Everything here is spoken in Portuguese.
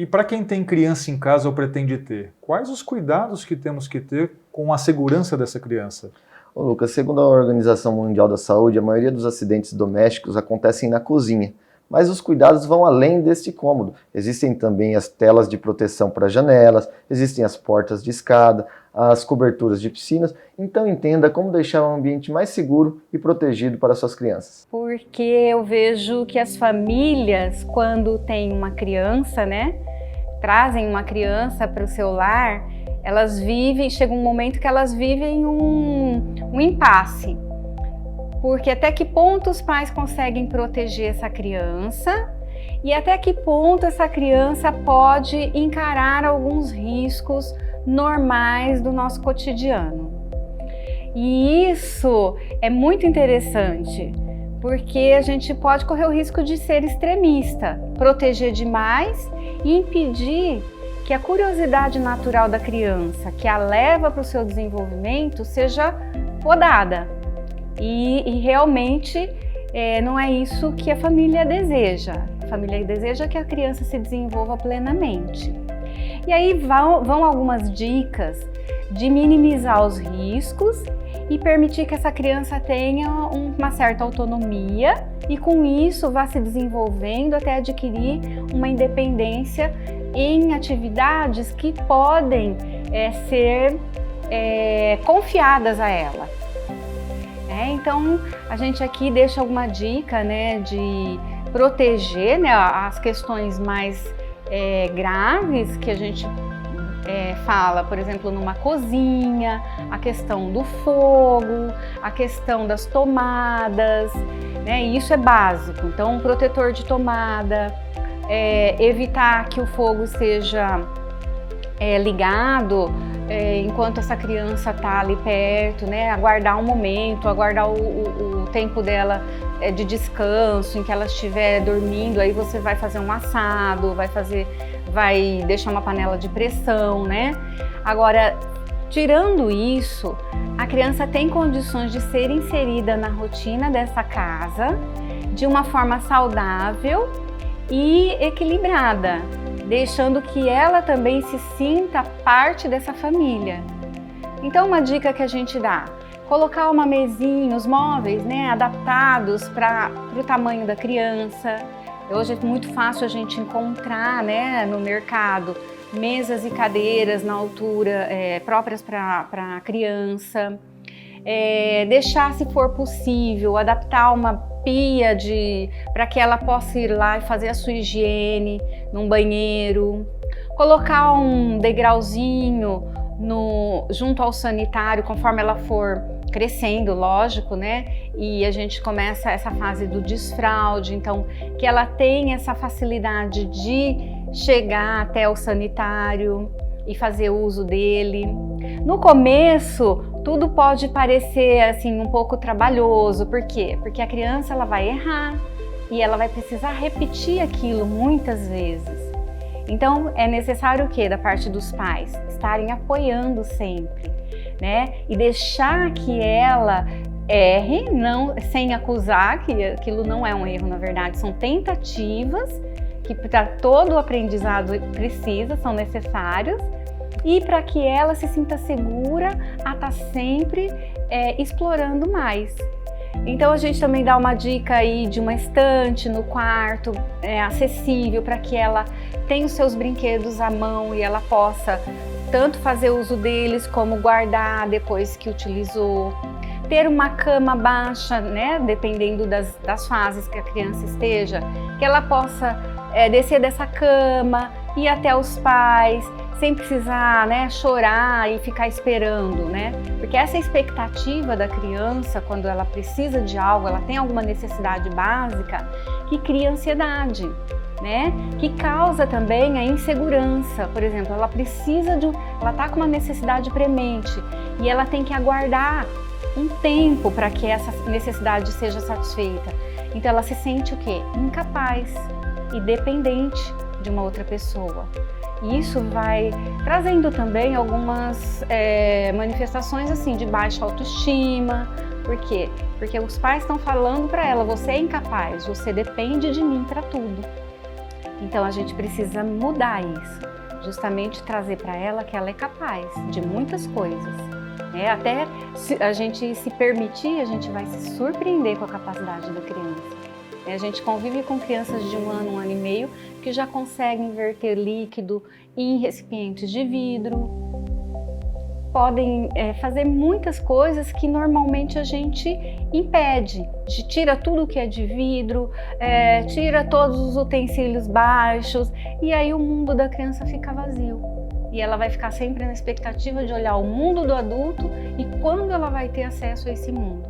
E para quem tem criança em casa ou pretende ter, quais os cuidados que temos que ter com a segurança dessa criança? Ô Lucas, segundo a Organização Mundial da Saúde, a maioria dos acidentes domésticos acontecem na cozinha, mas os cuidados vão além deste cômodo. Existem também as telas de proteção para janelas, existem as portas de escada, as coberturas de piscinas, então entenda como deixar um ambiente mais seguro e protegido para suas crianças. Porque eu vejo que as famílias, quando tem uma criança, trazem uma criança para o seu lar, chega um momento que elas vivem um impasse. Porque até que ponto os pais conseguem proteger essa criança e até que ponto essa criança pode encarar alguns riscos normais do nosso cotidiano. E isso é muito interessante, porque a gente pode correr o risco de ser extremista, proteger demais e impedir que a curiosidade natural da criança, que a leva para o seu desenvolvimento, seja podada. E realmente não é isso que a família deseja. A família deseja que a criança se desenvolva plenamente. E aí vão algumas dicas de minimizar os riscos e permitir que essa criança tenha uma certa autonomia e com isso vá se desenvolvendo até adquirir uma independência em atividades que podem ser confiadas a ela. Então, a gente aqui deixa alguma dica de proteger as questões mais graves que a gente fala, por exemplo, numa cozinha, a questão do fogo, a questão das tomadas, e isso é básico. Então, um protetor de tomada, evitar que o fogo esteja ligado enquanto essa criança está ali perto, aguardar um momento, aguardar o tempo dela de descanso, em que ela estiver dormindo, aí você vai fazer um assado, vai deixar uma panela de pressão, Agora, tirando isso, a criança tem condições de ser inserida na rotina dessa casa de uma forma saudável e equilibrada, deixando que ela também se sinta parte dessa família. Então, uma dica que a gente dá: colocar uma mesinha, os móveis, adaptados para o tamanho da criança. Hoje é muito fácil a gente encontrar, no mercado, mesas e cadeiras na altura próprias para a criança. Deixar, se for possível, adaptar uma pia para que ela possa ir lá e fazer a sua higiene num banheiro. Colocar um degrauzinho junto ao sanitário, conforme ela for crescendo, lógico, E a gente começa essa fase do desfraude, então que ela tenha essa facilidade de chegar até o sanitário e fazer uso dele. No começo, tudo pode parecer assim um pouco trabalhoso. Por quê? Porque a criança ela vai errar e ela vai precisar repetir aquilo muitas vezes. Então é necessário o quê? Da parte dos pais estarem apoiando sempre, E deixar que ela erre, não, sem acusar que aquilo não é um erro, na verdade, são tentativas que para todo o aprendizado são necessários, e para que ela se sinta segura a estar sempre explorando mais. Então a gente também dá uma dica aí de uma estante no quarto, acessível, para que ela tenha os seus brinquedos à mão e ela possa tanto fazer uso deles como guardar depois que utilizou. Ter uma cama baixa, dependendo das fases que a criança esteja, que ela possa descer dessa cama, ir até os pais, sem precisar chorar e ficar esperando, Porque essa expectativa da criança, quando ela precisa de algo, ela tem alguma necessidade básica, que cria ansiedade, Que causa também a insegurança. Por exemplo, ela está com uma necessidade premente e ela tem que aguardar um tempo para que essa necessidade seja satisfeita. Então ela se sente o quê? Incapaz e dependente de uma outra pessoa. E isso vai trazendo também algumas manifestações assim de baixa autoestima. Por quê? Porque os pais estão falando para ela: você é incapaz, você depende de mim para tudo. Então a gente precisa mudar isso, justamente trazer para ela que ela é capaz de muitas coisas. Até se a gente se permitir, a gente vai se surpreender com a capacidade da criança. A gente convive com crianças de 1 ano, 1 ano e meio, que já conseguem verter líquido em recipientes de vidro, podem fazer muitas coisas que normalmente a gente impede. A gente tira tudo que é de vidro, tira todos os utensílios baixos, e aí o mundo da criança fica vazio. E ela vai ficar sempre na expectativa de olhar o mundo do adulto e quando ela vai ter acesso a esse mundo.